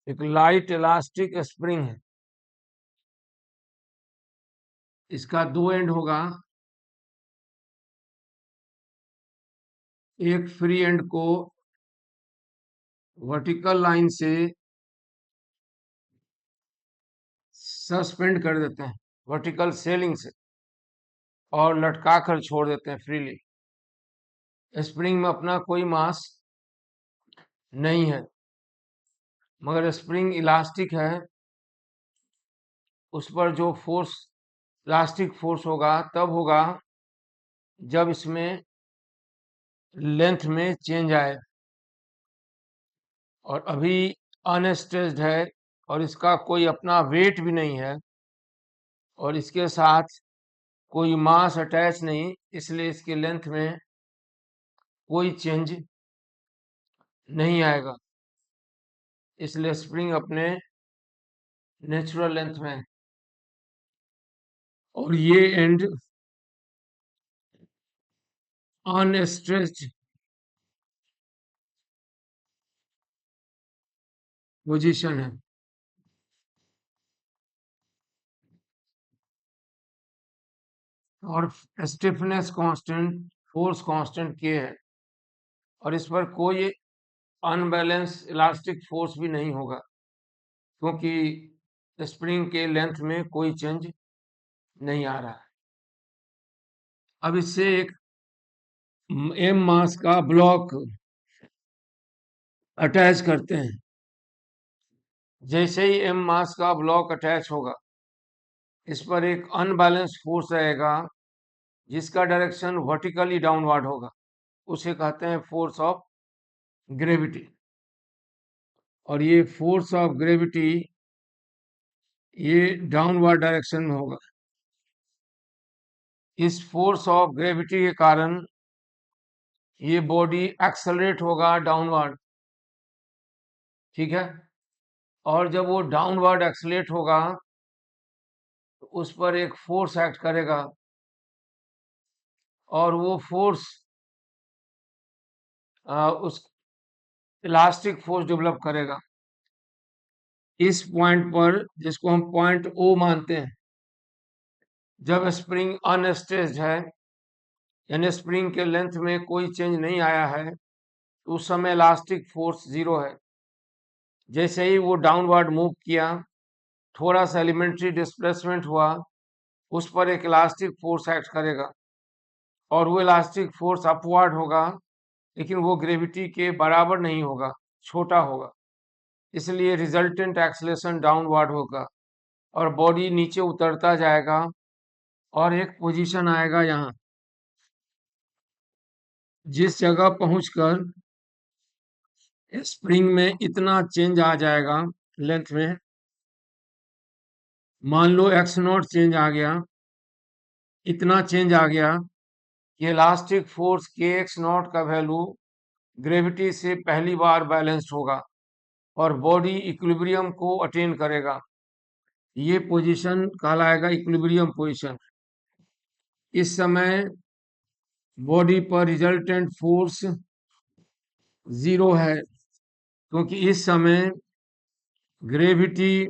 एक light elastic spring है, इसका दो एंड होगा, एक फ्री एंड को वर्टिकल लाइन से सस्पेंड कर देते हैं, वर्टिकल सेलिंग से, और लटका कर छोड़ देते हैं फ्रीली। स्प्रिंग में अपना कोई मास नहीं है, मगर स्प्रिंग इलास्टिक है, उस पर जो फोर्स इलास्टिक फोर्स होगा तब होगा जब इसमें लेंथ में चेंज आए, और अभी अनस्ट्रेच्ड है और इसका कोई अपना वेट भी नहीं है और इसके साथ कोई मास अटैच नहीं, इसलिए इसके लेंथ में कोई चेंज नहीं आएगा, इसलिए स्प्रिंग अपने नेचुरल लेंथ में है। और ये एंड अनस्ट्रेच्ड पोजीशन है। और स्टिफनेस कांस्टेंट, फोर्स कांस्टेंट के है, और इस पर कोई अनबैलेंस इलास्टिक फोर्स भी नहीं होगा, क्योंकि स्प्रिंग के लेंथ में कोई चेंज नहीं आ रहा है। अब इससे एक एम मास का ब्लॉक अटैच करते हैं। जैसे ही एम मास का ब्लॉक अटैच होगा, इस पर एक अनबैलेंस फोर्स रहेगा जिसका डायरेक्शन वर्टिकली डाउनवर्ड होगा, उसे कहते हैं फोर्स ऑफ ग्रेविटी। और ये फोर्स ऑफ ग्रेविटी ये डाउनवर्ड डायरेक्शन में होगा। इस फोर्स ऑफ ग्रेविटी के कारण ये बॉडी एक्सेलरेट होगा डाउनवर्ड, ठीक है। और जब वो डाउनवर्ड एक्सेलरेट होगा तो उस पर एक फोर्स एक्ट करेगा, और वो फोर्स उस इलास्टिक फोर्स डेवलप करेगा। इस पॉइंट पर, जिसको हम पॉइंट ओ मानते हैं, जब स्प्रिंग अनस्ट्रेच्ड है, यानी स्प्रिंग के लेंथ में कोई चेंज नहीं आया है, तो उस समय इलास्टिक फोर्स जीरो है। जैसे ही वो डाउनवर्ड मूव किया, थोड़ा सा एलिमेंट्री डिस्प्लेसमेंट हुआ, उस पर एक इलास्टिक फोर्स एक्ट करेगा, और वो इलास्टिक फोर्स अपवर्ड होगा, लेकिन वो ग्रेविटी के बराबर नहीं होगा, छोटा होगा, इसलिए रिजल्टेंट एक्सेलरेशन डाउनवर्ड होगा और बॉडी नीचे उतरता जाएगा, और एक पोजीशन आएगा यहाँ, जिस जगह पहुंचकर स्प्रिंग में इतना चेंज आ जाएगा लेंथ में, मान लो एक्स नॉट चेंज आ गया, इतना चेंज आ गया कि इलास्टिक फोर्स के एक्स नॉट का वैल्यू ग्रेविटी से पहली बार बैलेंस्ड होगा और बॉडी इक्विलिब्रियम को अटेन करेगा। ये पोजीशन कहलाएगा इक्विलिब्रियम पोजीशन। इस समय बॉडी पर रिजल्टेंट फोर्स जीरो है, क्योंकि इस समय ग्रेविटी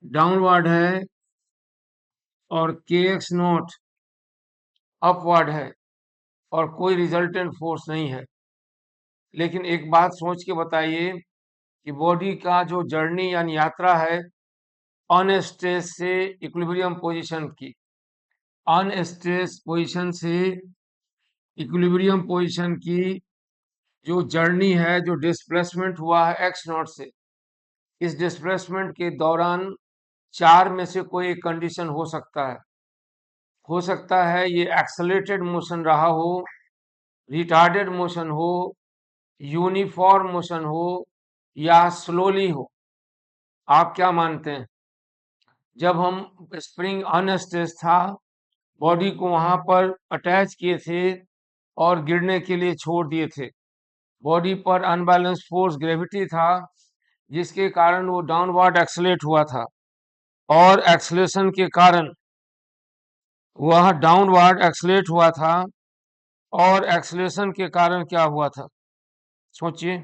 डाउनवर्ड है और के एक्स नॉट अपवर्ड है, और कोई रिजल्टेंट फोर्स नहीं है। लेकिन एक बात सोच के बताइए कि बॉडी का जो जर्नी यानी यात्रा है अनस्ट्रेस से इक्विलिब्रियम पोजीशन की, अनस्ट्रेस पोजीशन से इक्विलिब्रियम पोजीशन की जो जर्नी है, जो डिस्प्लेसमेंट हुआ है एक्स नॉट से, इस डिस्प्लेसमेंट के दौरान चार में से कोई एक कंडीशन हो सकता है ये एक्सेलरेटेड मोशन रहा हो, रिटार्डेड मोशन हो, यूनिफॉर्म मोशन हो, या स्लोली हो। आप क्या मानते हैं? जब हम स्प्रिंग अनस्ट्रेच था, बॉडी को वहां पर अटैच किए थे और गिरने के लिए छोड़ दिए थे, बॉडी पर अनबैलेंस फोर्स ग्रेविटी था, जिसके कारण वो डाउनवर्ड एक्सेलरेट हुआ था, और एक्सेलरेशन के कारण वह डाउनवर्ड एक्सेलरेट हुआ था, और एक्सेलरेशन के कारण क्या हुआ था? सोचिए,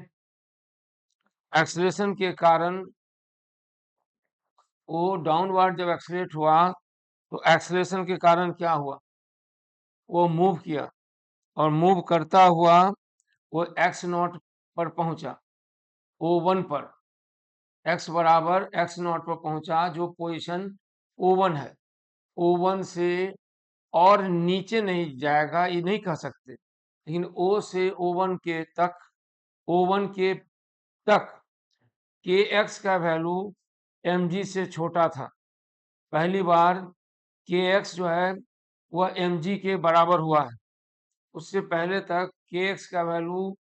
एक्सेलरेशन के कारण वो डाउनवर्ड जब एक्सेलरेट हुआ तो एक्सेलरेशन के कारण क्या हुआ, वो मूव किया और मूव करता हुआ वो एक्स नॉट पर पहुंचा, O1 पर, x बराबर x नॉट पर पहुंचा, जो पोजीशन O1 है। O1 से और नीचे नहीं जाएगा ये नहीं कह सकते, लेकिन O से O1 के तक, O1 के तक kx का वैल्यू mg से छोटा था। पहली बार kx जो है वह mg के बराबर हुआ है, उससे पहले तक kx का वैल्यू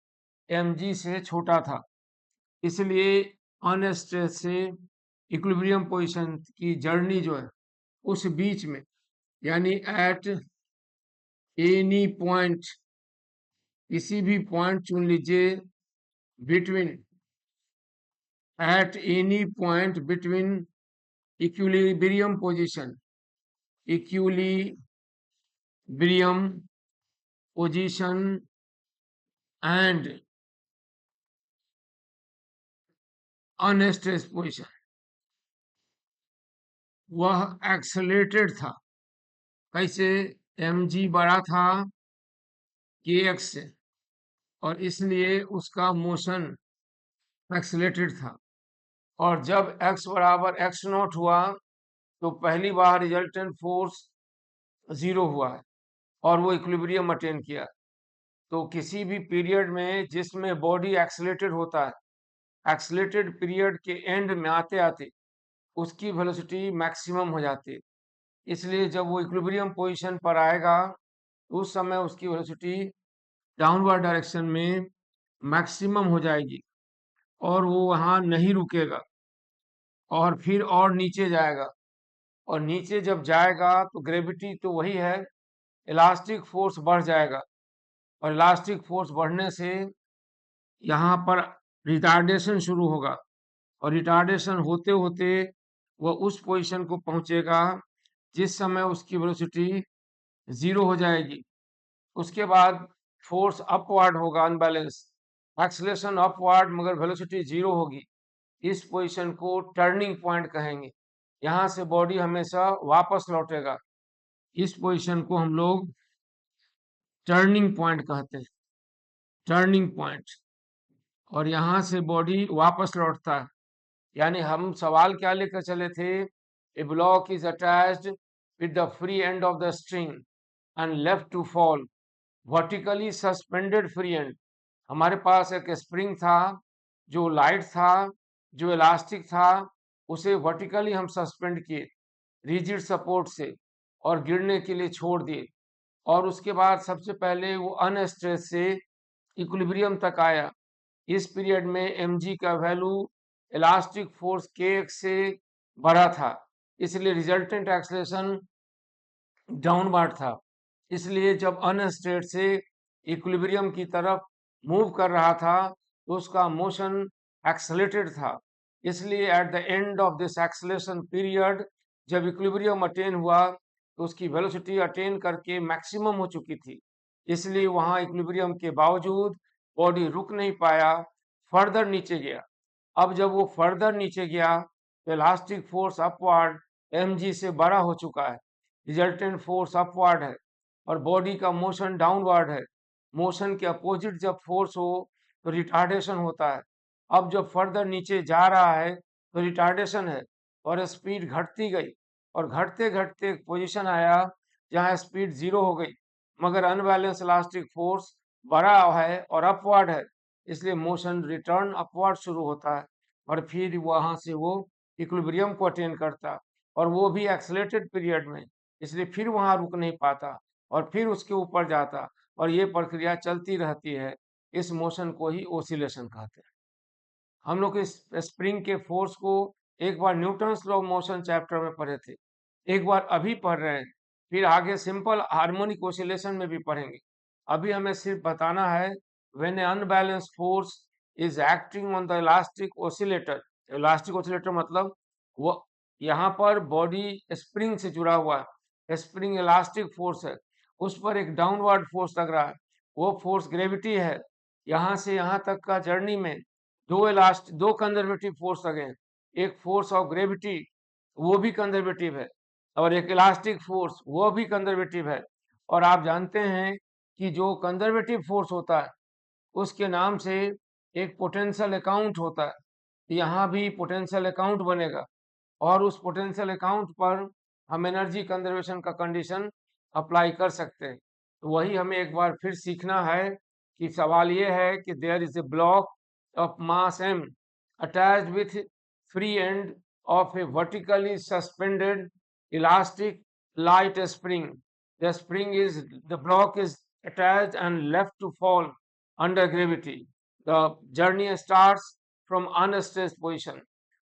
mg से छोटा था। इसलिए अनस्ट्रेस से इक्विलिब्रियम पोजीशन की जर्नी जो है उस बीच में, यानी एट एनी पॉइंट, किसी भी पॉइंट चुन लीजिए, between, at any point between equilibrium position, equilibrium position and unstress position, वह एक्सेलरेटेड था। कैसे? mg बड़ा था kx से और इसलिए उसका मोशन एक्सेलरेटेड था। और जब x बराबर x नॉट हुआ तो पहली बार रिजल्टेंट फोर्स 0 हुआ है और वो इक्विलिब्रियम अटेन किया। तो किसी भी पीरियड में जिसमें बॉडी एक्सेलरेटेड होता है, एक्सेलरेटेड पीरियड के एंड में आते आते उसकी वेलोसिटी मैक्सिमम हो जाती है। इसलिए जब वो इक्विलिब्रियम पोजीशन पर आएगा तो उस समय उसकी वेलोसिटी डाउनवर्ड डायरेक्शन में मैक्सिमम हो जाएगी और वो वहां नहीं रुकेगा और फिर और नीचे जाएगा। और नीचे जब जाएगा तो ग्रेविटी तो वही है, इलास्टिक फोर्स बढ़ जाएगा और इलास्टिक फोर्स बढ़ने से यहाँ पर रिटार्डेशन शुरू होगा और रिटार्डेशन होते होते वह उस पोजीशन को पहुंचेगा जिस समय उसकी वेलोसिटी 0 हो जाएगी। उसके बाद फोर्स अपवर्ड होगा, अनबैलेंस, एक्सेलरेशन अपवर्ड मगर वेलोसिटी 0 होगी। इस पोजीशन को टर्निंग पॉइंट कहेंगे। यहाँ से बॉडी हमेशा वापस लौटेगा। इस पोजीशन को हम लोग टर्निंग पॉइंट कहते हैं, टर्निंग पॉइंट। और यहाँ से बॉडी वापस लौटता है। यानी हम सवाल क्या लेकर चले थे, a block is attached with the free end of the string and left to fall vertically suspended free end. हमारे पास एक स्प्रिंग था जो लाइट था, जो इलास्टिक था, उसे वर्टिकली हम सस्पेंड किए रिजिड सपोर्ट से और गिरने के लिए छोड़ दिए। और उसके बाद सबसे पहले वो अनस्ट्रेस से इक्विलिब्रियम तक आया। इस पीरियड में mg का वैल्यू इलास्टिक फोर्स kx से बड़ा था, इसलिए रिजल्टेंट एक्सेलरेशन डाउनवर्ड था। इसलिए जब अनस्ट्रेट से इक्विलिब्रियम की तरफ मूव कर रहा था तो उसका मोशन एक्सेलरेटेड था। इसलिए at the end of this acceleration period जब इक्विलिब्रियम अटेन हुआ तो उसकी वेलोसिटी अटेन करके मैक्सिमम हो चुकी थी। इसलिए वहां इक्विलिब्रियम के बावजूद बॉडी रुक नहीं पाया, फर्दर नीचे गया। अब जब वो फर्दर नीचे गया तो इलास्टिक फोर्स अपवर्ड mg से बड़ा हो चुका है, रिजल्टेंट फोर्स अपवर्ड है और बॉडी का मोशन डाउनवर्ड है। मोशन के अपोजिट जब फोर्स हो तो रिटार्डेशन होता है। अब जब फर्दर नीचे जा रहा है तो रिटार्डेशन है और स्पीड घटती गई और घटते घटते एक पोजीशन आया जहां स्पीड 0 हो गई, मगर अनबैलेंस इलास्टिक फोर्स बड़ा है और अपवर्ड है, इसलिए मोशन रिटर्न अपवर्ड शुरू होता है और फिर वहां से वो इक्विलिब्रियम को अटेन करता और वो भी एक्सेलरेटेड पीरियड में, इसलिए फिर वहां रुक नहीं पाता और फिर उसके ऊपर जाता और ये प्रक्रिया चलती रहती है। इस मोशन को ही ओसिलेशन कहते हैं। हम लोग इस स्प्रिंग के फोर्स को एक बार Newton's law of motion chapter में पढ़े थे, एक बार अभी पढ़ रहे हैं, फिर आगे सिंपल हार्मोनिक ओसिलेशन में भी पढ़ेंगे। अभी हमें सिर्फ बताना है when A unbalanced force is acting on the elastic oscillator. Elastic oscillator मतलब वो यहाँ पर बॉडी स्प्रिंग से जुड़ा हुआ है, स्प्रिंग इलास्टिक फोर्स है, उस पर एक डाउनवर्ड फोर्स लग रहा है, वो फोर्स ग्रेविटी है। यहाँ से यहाँ तक का जर्नी में दो कंजर्वेटिव फोर्स अगेन, एक फोर्स ऑफ ग्रेविटी वो भी कंजर्वेटिव है और एक इलास्टिक फोर्स वो भी कंजर्वेटिव है। और आप जानते हैं कि जो कंजर्वेटिव फोर्स होता है उसके नाम से एक पोटेंशियल अकाउंट होता है, यहाँ भी पोटेंशियल अकाउंट बनेगा और उस पोटेंशियल अकाउंट पर हम एनर्जी कंजर्वेशन का कंडीशन अप्लाई कर सकते हैं। तो वही हमें एक बार फिर सीखना है कि सवाल ये है कि there is a block of mass m attached with free end of a vertically suspended elastic light spring. The block is attached and left to fall under gravity. The journey starts from unstressed position.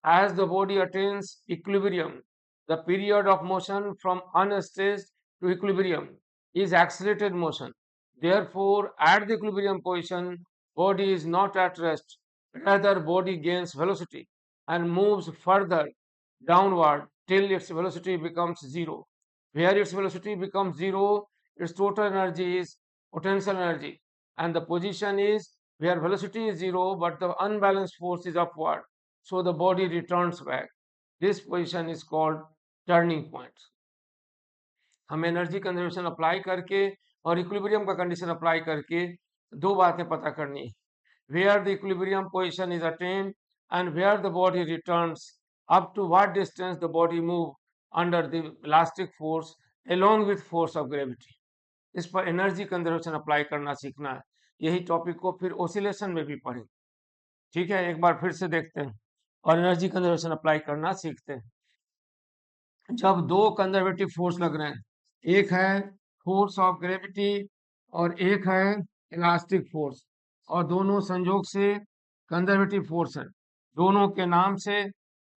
As the body attains equilibrium, the period of motion from unstressed to equilibrium is accelerated motion. Therefore, at the equilibrium position, body is not at rest, rather body gains velocity and moves further downward till its velocity becomes zero. Where its velocity becomes zero, its total energy is potential energy, and the position is where velocity is zero but the unbalanced force is upward, so the body returns back. This position is called turning point. हम energy conservation apply करके और equilibrium का condition apply करके दो बातें पता करनी है, where the equilibrium position is attained and where the body returns, up to what distance the body move under the elastic force along with force of gravity. इस पर एनर्जी कंजर्वेशन अप्लाई करना सीखना है। यही टॉपिक को फिर oscillation में भी पढ़ें। ठीक है, एक बार फिर से देखते हैं और एनर्जी कंजर्वेशन अप्लाई करना सीखते हैं। जब दो कंजर्वेटिव फोर्स लग रहे हैं, एक है फोर्स ऑफ ग्रेविटी और एक है इलास्टिक फोर्स, और दोनों संयोग से कंजर्वेटिव फोर्स है, दोनों के नाम से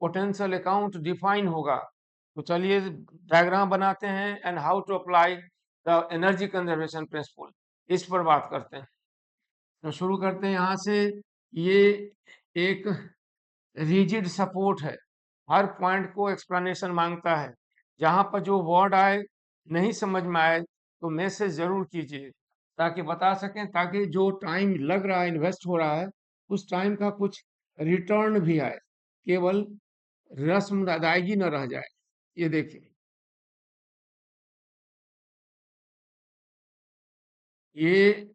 पोटेंशियल अकाउंट डिफाइन होगा। तो चलिए डायग्राम बनाते हैं and how to apply the energy conservation principle, इस पर बात करते हैं। तो शुरू करते हैं यहाँ से। ये एक रिजिड सपोर्ट है, हर पॉइंट को एक्सप्लेनेशन मांगता है। जहाँ पर जो वर्ड आए नहीं समझ में आए तो मैसेज जरूर कीजिए ताकि बता सकें, ताकि जो टाइम लग रहा है, इन्वेस्ट हो रहा है, उस टाइम का कुछ रिटर्न भी आए, केवल रस्म अदायगी न रह जाए। ये देखिए, ये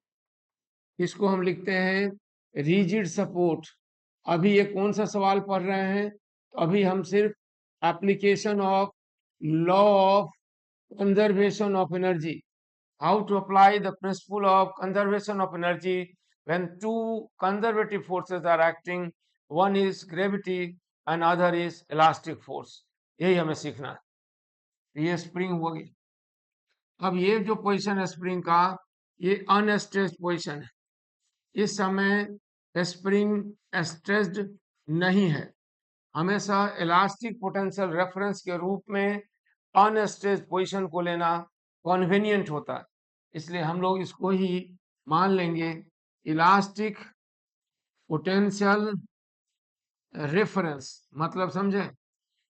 इसको हम लिखते हैं रिजिड सपोर्ट। अभी ये कौन सा सवाल पढ़ रहे हैं? तो अभी हम सिर्फ application of law of conservation of energy, how to apply the principle of conservation of energy when two conservative forces are acting, one is gravity and other is elastic force। यही हमें सीखना है। ये स्प्रिंग होगी। अब ये जो position है स्प्रिंग का, ये अनस्ट्रेस्ड पोजीशन है। इस समय स्प्रिंग स्ट्रेस्ड नहीं है। हमेशा इलास्टिक पोटेंशियल रेफरेंस के रूप में अनस्ट्रेस्ड पोजीशन को लेना कन्वीनियंट होता है, इसलिए हम लोग इसको ही मान लेंगे इलास्टिक पोटेंशियल रेफरेंस। मतलब समझे,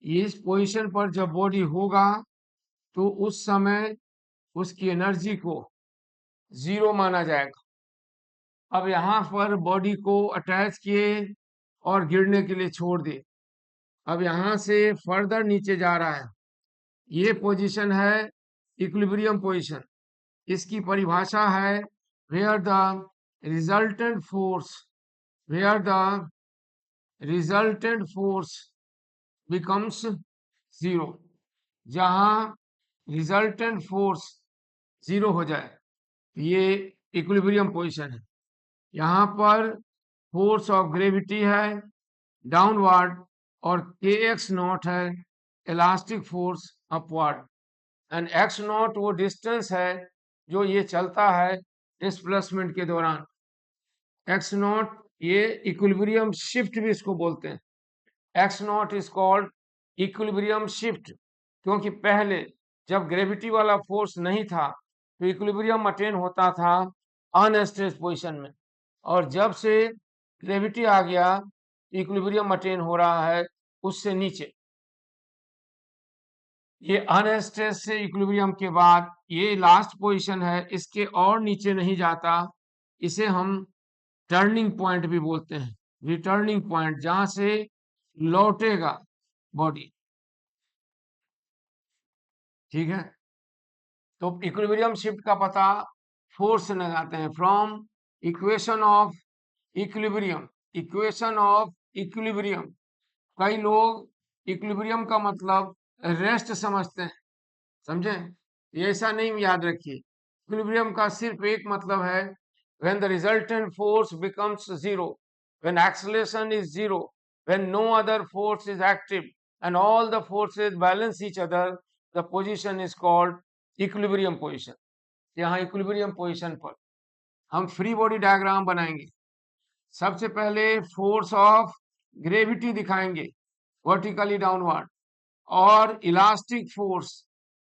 इस पोजीशन पर जब बॉडी होगा तो उस समय उसकी एनर्जी को जीरो माना जाएगा। अब यहाँ पर बॉडी को अटैच किए और गिरने के लिए छोड़ दिए। अब यहाँ से फर्दर नीचे जा रहा है, ये पोजीशन है इक्विलिब्रियम पोजीशन। इसकी परिभाषा है where the resultant force becomes zero, जहां रिजल्टेंट फोर्स जीरो हो जाए, ये इक्विलिब्रियम पोजीशन है। यहाँ पर फोर्स ऑफ ग्रेविटी है डाउनवर्ड और के एक्स नॉट है elastic force upward, and x not वो डिस्टेंस है जो ये चलता है डिस्प्लेसमेंट के दौरान। एक्स नॉट ये इक्विलिब्रियम शिफ्ट भी इसको बोलते हैं। X not is called equilibrium shift, क्योंकि पहले जब ग्रेविटी वाला फोर्स नहीं था तो इक्विलिब्रियम अटेन होता था अनस्ट्रेस्ड पोजीशन में, और जब से ग्रेविटी आ गया इक्विलिब्रियम अटेन हो रहा है उससे नीचे। ये अनस्ट्रेस्ड से इक्विलिब्रियम के बाद ये लास्ट पोजीशन है, इसके और नीचे नहीं जाता। इसे हम टर्निंग पॉइंट भी बोलते हैं। रिटर्निंग पॉइंट जहां से लौटेगा बॉडी, ठीक है। तो इक्विलिब्रियम शिफ्ट का पता फोर्स से लगाते हैं, from equation of equilibrium, equation of equilibrium. कई लोग इक्विलिब्रियम का मतलब रेस्ट समझते हैं, समझे, ये ऐसा नहीं, याद रखिए इक्विलिब्रियम का सिर्फ एक मतलब है, when the resultant force becomes zero, when acceleration is zero, when no other force is active and all the forces balance each other, the position is called equilibrium position। यहाँ इक्विलिब्रियम पोजीशन पर हम free body diagram बनाएंगे। सबसे पहले force of gravity दिखाएंगे vertically downward, और elastic force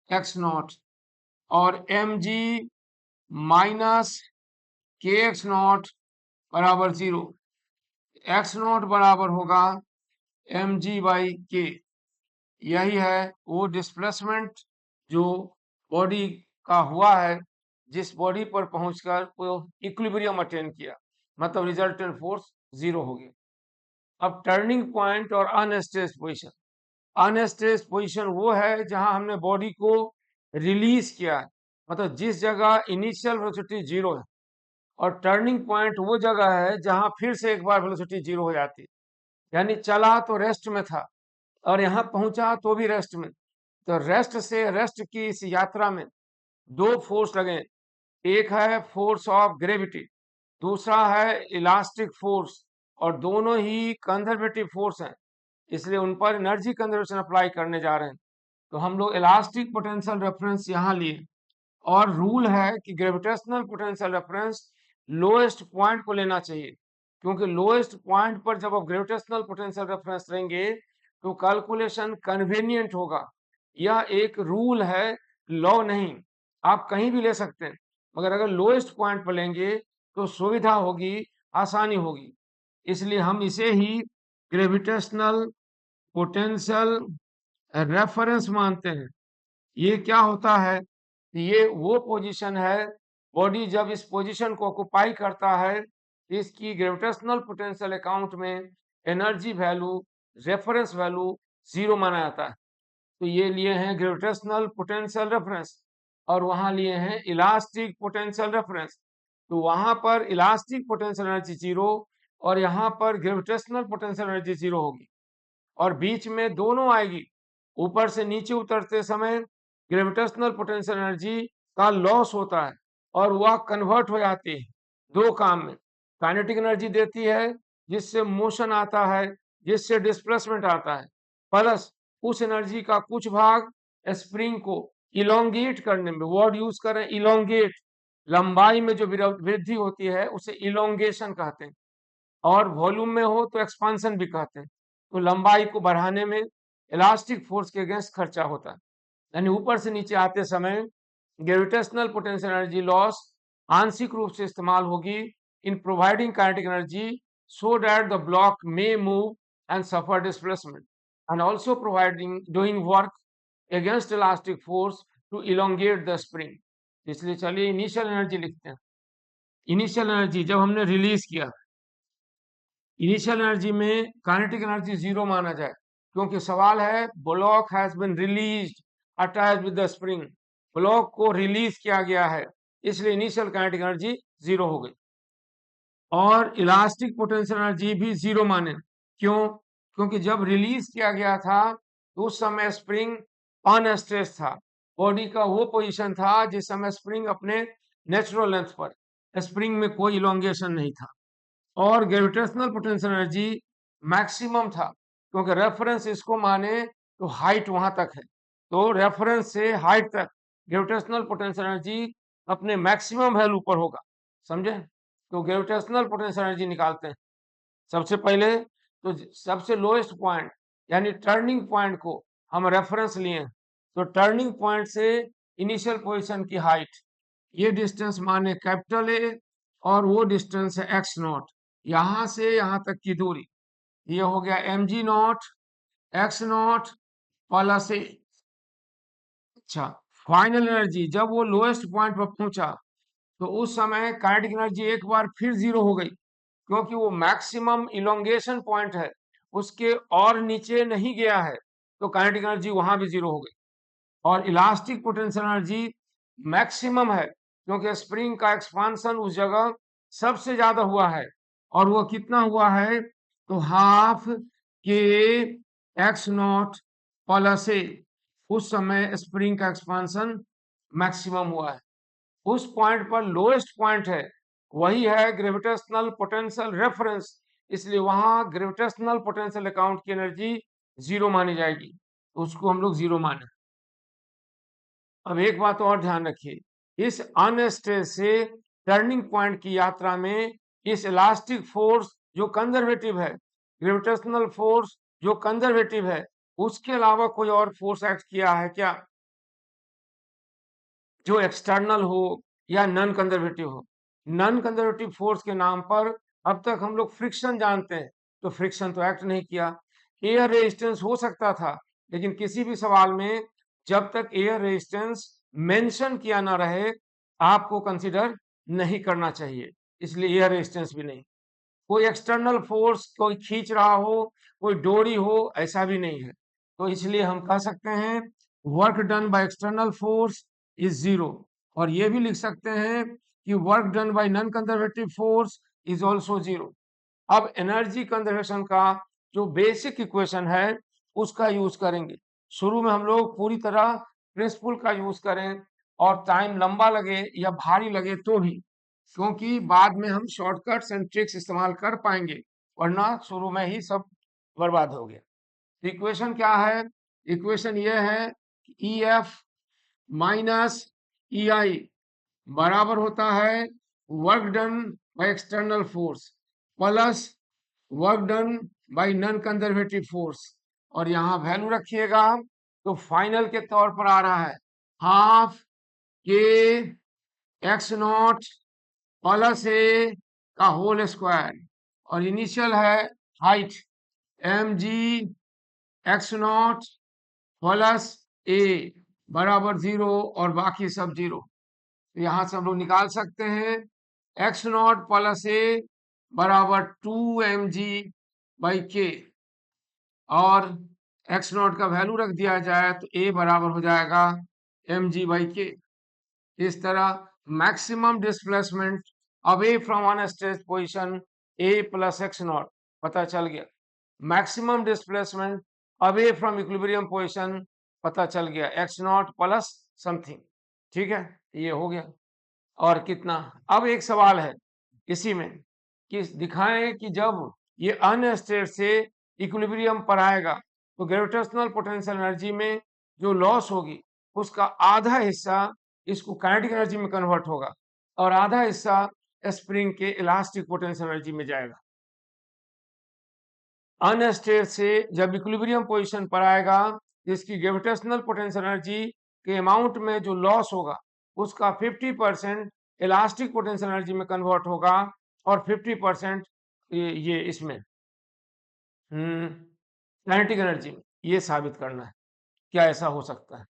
x not, और M G minus के एक्स नॉट बराबर 0, एक्स नॉट बराबर होगा एम जी बाई के। यही है वो डिस्प्लेसमेंट जो बॉडी का हुआ है, जिस बॉडी पर पहुंचकर वो इक्विलिब्रियम अटेन किया, मतलब रिजल्टेंट फोर्स 0 हो गया। अब टर्निंग पॉइंट और अनस्टेज पोजीशन, अनस्टेज पोजीशन वो है जहां हमने बॉडी को रिलीज किया है, मतलब जिस जगह इनिशियल वेलोसिटी 0 है, और टर्निंग पॉइंट वो जगह है जहां फिर से एक बार वेलोसिटी 0 हो जाती है, यानी चला तो रेस्ट में था और यहाँ पहुंचा तो भी रेस्ट में। तो रेस्ट से रेस्ट की इस यात्रा में दो फोर्स लगे, एक है फोर्स ऑफ ग्रेविटी, दूसरा है इलास्टिक फोर्स, और दोनों ही कंजर्वेटिव फोर्स हैं, इसलिए उन पर एनर्जी कंजर्वेशन अप्लाई करने जा रहे हैं। तो हम लोग इलास्टिक पोटेंशियल रेफरेंस यहाँ लिए, और रूल है कि gravitational potential reference lowest point को लेना चाहिए, क्योंकि लोएस्ट पॉइंट पर जब आप ग्रेविटेशनल पोटेंशियल रेफरेंस लेंगे तो कैलकुलेशन कन्वीनियंट होगा। यह एक रूल है, लॉ नहीं, आप कहीं भी ले सकते हैं, मगर अगर लोएस्ट पॉइंट पर लेंगे तो सुविधा होगी, आसानी होगी, इसलिए हम इसे ही ग्रेविटेशनल पोटेंशियल रेफरेंस मानते हैं। ये क्या होता है, ये वो पोजीशन है, बॉडी जब इस पोजीशन को ऑक्युपाई करता है, इसकी ग्रेविटेशनल पोटेंशियल अकाउंट में एनर्जी वैल्यू, रेफरेंस वैल्यू 0 माना जाता है। तो ये लिए हैं ग्रेविटेशनल पोटेंशियल रेफरेंस, और वहां लिए हैं इलास्टिक पोटेंशियल रेफरेंस। तो वहां पर इलास्टिक पोटेंशियल एनर्जी 0 और यहाँ पर ग्रेविटेशनल पोटेंशियल एनर्जी 0 होगी, और बीच में दोनों आएगी। ऊपर से नीचे उतरते समय ग्रेविटेशनल पोटेंशियल एनर्जी का लॉस होता है और वह कन्वर्ट हो जाती है दो काम में, काइनेटिक एनर्जी देती है जिससे मोशन आता है, जिससे डिस्प्लेसमेंट आता है, प्लस उस एनर्जी का कुछ भाग स्प्रिंग को इलोंगेट करने में, वर्ड यूज करें इलोंगेट, लंबाई में जो वृद्धि होती है उसे इलोंगेशन कहते हैं, और वॉल्यूम में हो तो एक्सपांशन भी कहते हैं। तो लंबाई को बढ़ाने में इलास्टिक फोर्स के अगेंस्ट खर्चा होता है, यानी ऊपर से नीचे आते समय ग्रेविटेशनल पोटेंशियल एनर्जी लॉस आंशिक रूप से इस्तेमाल होगी in providing kinetic energy so that the block may move and suffer displacement, and also providing doing work against elastic force to elongate the spring. इसलिए चलिए इनिशियल एनर्जी लिखते हैं। Initial energy जब हमने रिलीज किया, इनिशियल एनर्जी में kinetic energy 0 माना जाए, क्योंकि सवाल है block has been released attached with the spring, block को रिलीज किया गया है, इसलिए इनिशियल काइनेटिक एनर्जी 0 हो गई। और इलास्टिक पोटेंशियल एनर्जी भी 0 माने, क्यों, क्योंकि जब रिलीज किया गया था तो उस समय स्प्रिंग अनस्ट्रेच था, बॉडी का वो पोजीशन था जिस समय स्प्रिंग अपने नेचुरल लेंथ पर, स्प्रिंग में कोई इलोंगेशन नहीं था। और ग्रेविटेशनल पोटेंशियल एनर्जी मैक्सिमम था, क्योंकि रेफरेंस इसको माने तो हाइट वहां तक है, तो रेफरेंस से हाइट तक ग्रेविटेशनल पोटेंशियल एनर्जी अपने मैक्सिमम वैल्यू पर होगा, समझे। तो ग्रेविटेशनल पोटेंशियल एनर्जी निकालते हैं सबसे पहले, तो सबसे लोएस्ट पॉइंट यानी टर्निंग पॉइंट को हम रेफरेंस लिए, तो टर्निंग पॉइंट से इनिशियल पोजीशन की हाइट, ये डिस्टेंस माने कैपिटल ए, और वो डिस्टेंस है एक्स नॉट, यहां से यहां तक की दूरी, ये हो गया M G naught X naught plus A. अच्छा, फाइनल एनर्जी जब वो लोएस्ट पॉइंट पर पहुंचा तो उस समय काइनेटिक एनर्जी एक बार फिर 0 हो गई, क्योंकि वो मैक्सिमम इलोंगेशन पॉइंट है, उसके और नीचे नहीं गया है, तो काइनेटिक एनर्जी वहां भी जीरो हो गई। और इलास्टिक पोटेंशियल एनर्जी मैक्सिमम है, क्योंकि स्प्रिंग का एक्सपांशन उस जगह सबसे ज्यादा हुआ है, और वो कितना हुआ है, तो half k x naught plus ए, उस समय स्प्रिंग का एक्सपांशन मैक्सिमम हुआ है। उस पॉइंट पर लोएस्ट पॉइंट है, वही है ग्रेविटेशनल पोटेंशियल रेफरेंस, इसलिए वहां ग्रेविटेशनल पोटेंशियल अकाउंट की एनर्जी जीरो मानी जाएगी, तो उसको हम लोग जीरो माने। अब एक बात और ध्यान रखिए, इस अनस्टेट से टर्निंग पॉइंट की यात्रा में इस इलास्टिक फोर्स जो कंजर्वेटिव है, ग्रेविटेशनल फोर्स जो कंजर्वेटिव है, उसके अलावा कोई और फोर्स एक्ट किया है क्या, जो एक्सटर्नल हो या नॉन कंजर्वेटिव हो? नॉन कंजर्वेटिव फोर्स के नाम पर अब तक हम लोग फ्रिक्शन जानते हैं, तो फ्रिक्शन तो एक्ट नहीं किया। एयर रेजिस्टेंस हो सकता था, लेकिन किसी भी सवाल में जब तक एयर रेजिस्टेंस मेंशन किया ना रहे, आपको कंसीडर नहीं करना चाहिए, इसलिए एयर रेजिस्टेंस भी नहीं। कोई एक्सटर्नल फोर्स कोई खींच रहा हो, कोई डोरी हो, ऐसा भी नहीं है, तो इसलिए हम कह सकते हैं work done by external force is zero. और ये भी लिख सकते हैं कि work done by non conservative force is also zero. अब एनर्जी कंजर्वेशन का जो बेसिक इक्वेशन है उसका यूज करेंगे। शुरू में हम लोग पूरी तरह प्रिंसिपल का यूज करें, और टाइम लंबा लगे या भारी लगे तो भी, क्योंकि बाद में हम शॉर्टकट्स एंड ट्रिक्स इस्तेमाल कर पाएंगे, वरना शुरू में ही सब बर्बाद हो गया। इक्वेशन क्या है? इक्वेशन ये है कि ई एफ माइनस ई आई बराबर होता है work done by external force plus work done by non conservative force, और यहाँ वैल्यू रखिएगा तो फाइनल के तौर पर आ रहा है half k x naught plus A का होल स्क्वायर, और इनिशियल है height M G X naught plus A बराबर जीरो, और बाकी सब जीरो। तो यहां से हम लोग निकाल सकते हैं एक्स नॉट प्लस ए बराबर 2 mg बाई के, और एक्स नॉट का वैल्यू रख दिया जाए तो ए बराबर हो जाएगा mg बाई के। इस तरह maximum displacement away from unstretched position A plus x naught पता चल गया, maximum displacement away from equilibrium position पता चल गया, एक्स नॉट प्लस समथिंग। ठीक है, ये हो गया। और कितना, अब एक सवाल है इसी में कि दिखाएं कि जब ये अनस्टेट से इक्विलिब्रियम पर आएगा तो ग्रेविटेशनल पोटेंशियल एनर्जी में जो लॉस होगी उसका आधा हिस्सा इसको काइनेटिक एनर्जी में कन्वर्ट होगा, और आधा हिस्सा स्प्रिंग के इलास्टिक पोटेंशियल एनर्जी में जाएगा। अनस्टेट से जब इक्विलिब्रियम पोजीशन पर आएगा, इसकी ग्रेविटेशनल पोटेंशियल एनर्जी के अमाउंट में जो लॉस होगा उसका 50% इलास्टिक पोटेंशियल एनर्जी में कन्वर्ट होगा, और 50% ये इसमें काइनेटिक एनर्जी में। ये साबित करना है क्या ऐसा हो सकता है।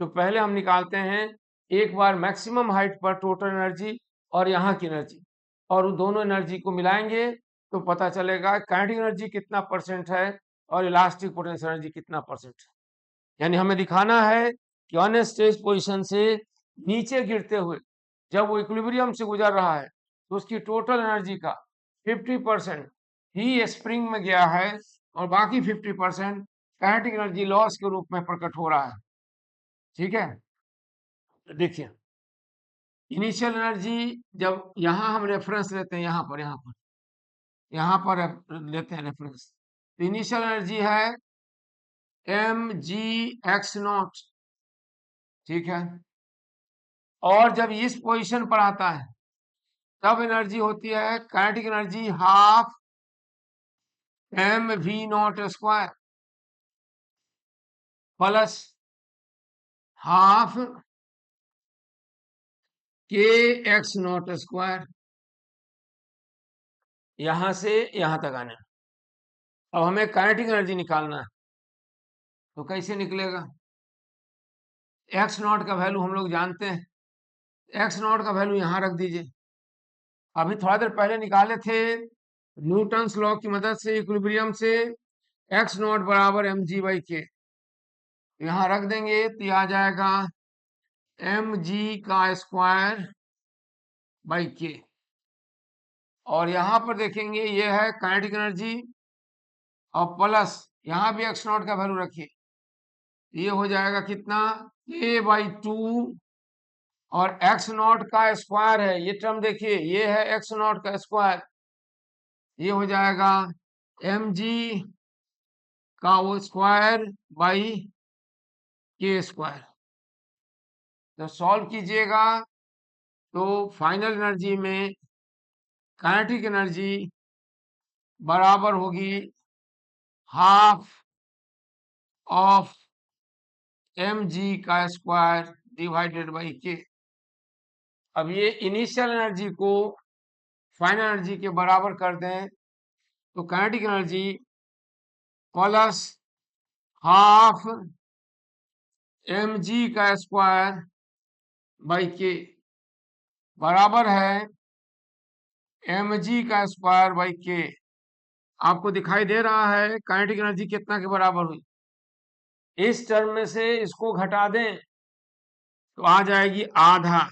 तो पहले हम निकालते हैं एक बार मैक्सिमम हाइट पर टोटल एनर्जी और यहाँ की एनर्जी, और उन दोनों एनर्जी को मिलाएंगे तो पता चलेगा काइनेटिक एनर्जी कितना परसेंट है और इलास्टिक पोटेंशियल एनर्जी कितना परसेंट है। यानी हमें दिखाना है कि अनस्टेट पोजीशन से नीचे गिरते हुए जब वो इक्विलिब्रियम से गुजर रहा है तो उसकी टोटल एनर्जी का 50% ही स्प्रिंग में गया है, और बाकी 50% काइनेटिक एनर्जी लॉस के रूप में प्रकट हो रहा है। ठीक है, देखिए इनिशियल एनर्जी जब यहाँ हम रेफरेंस लेते हैं, यहाँ पर लेते हैं रेफरेंस, तो इनिशियल एनर्जी है एम जी एक्स नॉट। ठीक है, और जब इस पोजीशन पर आता है तब एनर्जी होती है kinetic energy half m v naught square plus half k x naught square, यहां से यहां तक आने। अब हमें काइनेटिक एनर्जी निकालना है, तो कैसे निकलेगा? एक्स नॉट का वैल्यू हम लोग जानते हैं, एक्स नॉट का वैल्यू यहां रख दीजिए। अभी थोड़ा देर पहले निकाले थे न्यूटन्स लॉ की मदद से इक्विलिब्रियम से एक्स नॉट बराबर एम जी बाई के यहाँ रख देंगे तो यह आ जाएगा एम जी का स्क्वायर बाई के। और यहाँ पर देखेंगे ये है काइनेटिक एनर्जी और प्लस यहाँ भी एक्स नॉट का वैल्यू रखिए, ये हो जाएगा कितना के बाई टू और एक्स नॉट का स्क्वायर है, ये टर्म देखिए ये है एक्स नॉट का स्क्वायर, ये हो जाएगा एम जी का वो स्क्वायर बाई के स्क्वायर। तो सॉल्व कीजिएगा तो फाइनल एनर्जी में काइनेटिक एनर्जी बराबर होगी हाफ ऑफ एम जी का स्क्वायर डिवाइडेड बाई के। अब ये इनिशियल एनर्जी को फाइनल एनर्जी के बराबर कर दें तो kinetic energy plus half m g का स्क्वायर बाई के बराबर है एम जी का स्क्वायर बाई के। आपको दिखाई दे रहा है काइनेटिक एनर्जी कितना के बराबर हुई। इस टर्म में से इसको घटा दें तो आ जाएगी आधा।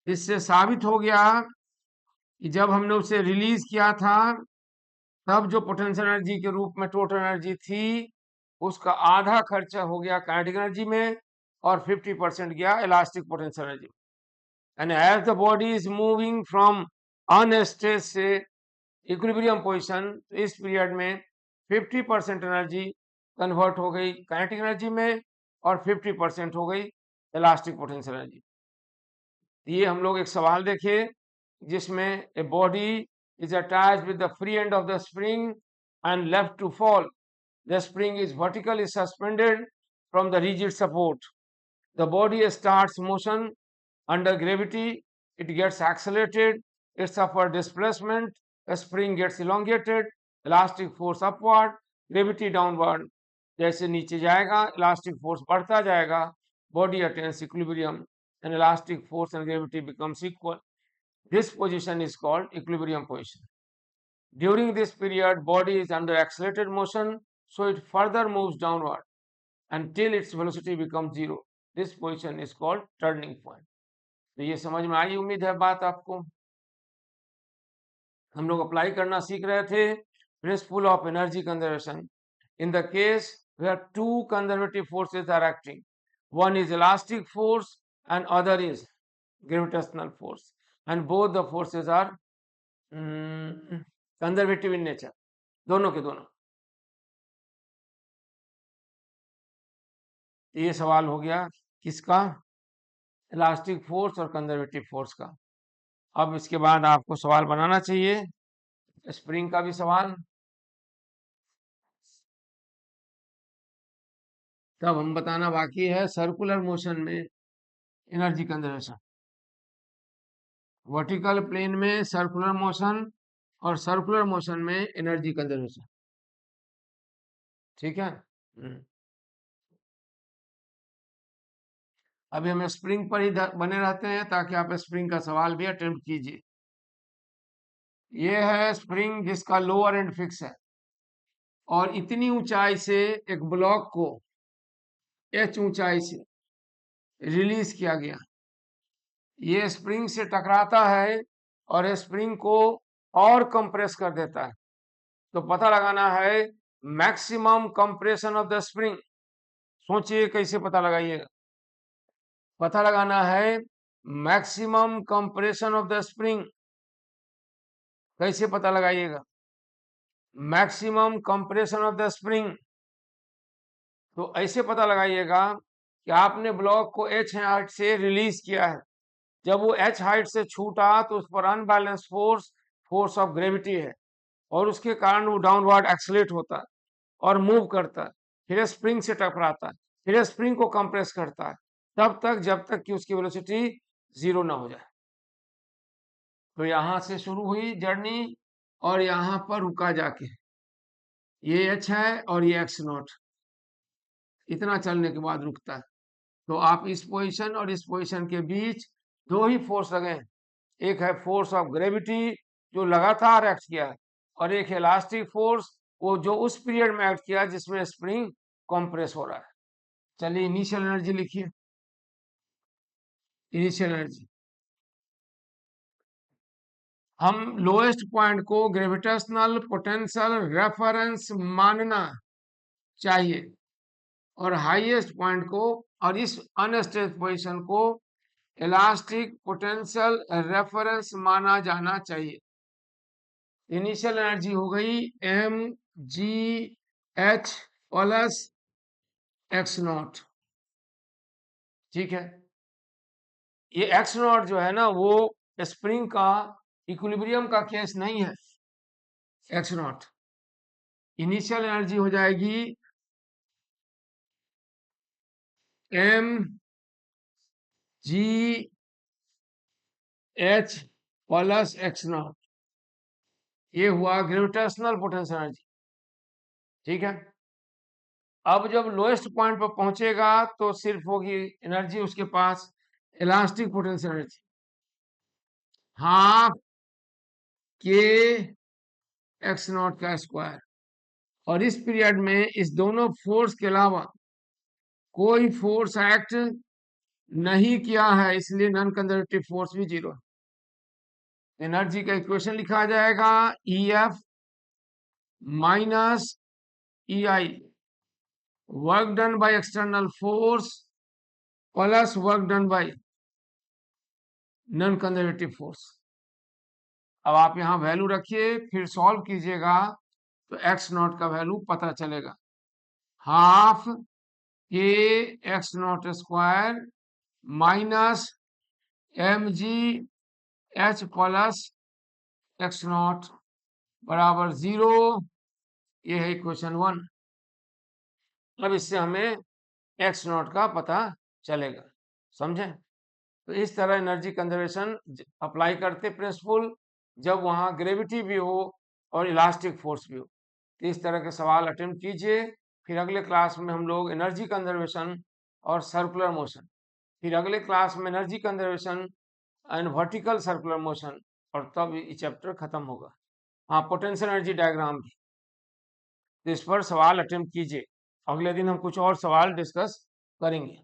इससे साबित हो गया कि जब हमने उसे रिलीज किया था तब जो पोटेंशियल एनर्जी के रूप में टोटल एनर्जी थी उसका आधा खर्चा हो गया काइनेटिक एनर्जी में और 50% गया elastic potential energy. And as the body is moving from unstretched से इक्विलिब्रियम पोजीशन, इस पीरियड में 50% एनर्जी कन्वर्ट हो गई काइनेटिक एनर्जी में और 50% हो गई इलास्टिक पोटेंशियल एनर्जी। ये हम लोग एक सवाल देखे जिसमें a body is attached with the free end of the spring and left to fall. The spring is vertically suspended from the rigid support. The body starts motion under gravity. It gets accelerated. It suffers displacement. The spring gets elongated. Elastic force upward. Gravity downward. जैसे नीचे जाएगा elastic force बढ़ता जाएगा. Body attains equilibrium and elastic force and gravity becomes equal. This position is called equilibrium position. During this period, body is under accelerated motion, so it further moves downward until its velocity becomes zero. This position is called turning point. तो ये समझ में आई उम्मीद है बात आपको। हम लोग अप्लाई करना सीख रहे थे principle of energy conservation in the case where two conservative forces are acting. One is elastic force and other is gravitational force, and both the forces are conservative in nature, दोनों के दोनों। ये सवाल हो गया किसका, इलास्टिक फोर्स और conservative force का। अब इसके बाद आपको सवाल बनाना चाहिए स्प्रिंग का भी सवाल। तब हम बताना बाकी है सर्कुलर मोशन में एनर्जी कंजर्वेशन, वर्टिकल प्लेन में सर्कुलर मोशन और सर्कुलर मोशन में एनर्जी कंजर्वेशन। ठीक है। अभी हम स्प्रिंग पर ही बने रहते हैं ताकि आप स्प्रिंग का सवाल भी अटेम्प्ट कीजिए। ये है स्प्रिंग जिसका लोअर एंड फिक्स है और इतनी ऊंचाई से एक ब्लॉक को एच ऊंचाई से रिलीज किया गया। ये स्प्रिंग से टकराता है और स्प्रिंग को और कंप्रेस कर देता है। तो पता लगाना है maximum compression of the spring. सोचिए कैसे पता लगाइएगा। पता लगाना है maximum compression of the spring. कैसे पता लगाइएगा maximum compression of the spring? तो ऐसे पता लगाइएगा कि आपने ब्लॉक को एच हाइट से रिलीज किया है। जब वो एच हाइट से छूटा तो उस पर unbalance force, force of gravity है और उसके कारण वो डाउनवर्ड एक्सलेट होता है और मूव करता है, फिर स्प्रिंग से टकराता है, फिर स्प्रिंग को कंप्रेस करता है तब तक जब तक कि उसकी वेलोसिटी जीरो ना हो जाए। तो यहां से शुरू हुई जर्नी और यहां पर रुका जाके, ये एच है और ये एक्स नॉट, इतना चलने के बाद रुकता है। तो आप इस पोजीशन और इस पोजीशन के बीच दो ही फोर्स लगे हैं। एक है फोर्स ऑफ ग्रेविटी जो लगातार एक्ट किया है और एक इलास्टिक फोर्स वो जो उस पीरियड में एक्ट किया जिसमें स्प्रिंग कंप्रेस हो रहा है। चलिए इनिशियल एनर्जी लिखिए। इनिशियल एनर्जी, हम लोएस्ट पॉइंट को ग्रेविटेशनल पोटेंशियल रेफरेंस मानना चाहिए और हाईएस्ट पॉइंट को और इस अनस्टेबल पोजीशन को इलास्टिक पोटेंशियल रेफरेंस माना जाना चाहिए। इनिशियल एनर्जी हो गई m g h plus x naught. ठीक है, ये एक्स नॉट जो है ना वो स्प्रिंग का इक्विलिब्रियम का केस नहीं है। एक्स नॉट इनिशियल एनर्जी हो जाएगी m g h plus x naught, ये हुआ ग्रेविटेशनल पोटेंशियल एनर्जी। ठीक है, अब जब लोएस्ट पॉइंट पर पहुंचेगा तो सिर्फ होगी एनर्जी उसके पास elastic potential energy, half k x not का स्क्वायर। और इस पीरियड में इस दोनों फोर्स के अलावा कोई फोर्स एक्ट नहीं किया है, इसलिए नॉन कंजर्वेटिव फोर्स भी जीरो है। एनर्जी का इक्वेशन लिखा जाएगा E F minus E I, work done by external force plus work done by non conservative force. अब आप यहाँ वैल्यू रखिए, फिर सॉल्व कीजिएगा तो एक्स नॉट का वैल्यू पता चलेगा। Half k x naught square minus m g h plus x naught बराबर 0। ये है इक्वेशन 1। अब इससे हमें एक्स नॉट का पता चलेगा। समझे? तो इस तरह एनर्जी कंजर्वेशन अप्लाई करते प्रिंसिपल जब वहाँ ग्रेविटी भी हो और इलास्टिक फोर्स भी हो। तो इस तरह के सवाल अटेम्प्ट कीजिए। फिर अगले क्लास में हम लोग एनर्जी कंजर्वेशन और सर्कुलर मोशन, फिर अगले क्लास में energy conservation and vertical circular motion, और तब ये चैप्टर खत्म होगा। हाँ, पोटेंशियल एनर्जी डायग्राम भी, तो इस पर सवाल अटेम्प्ट कीजिए। अगले दिन हम कुछ और सवाल डिस्कस करेंगे।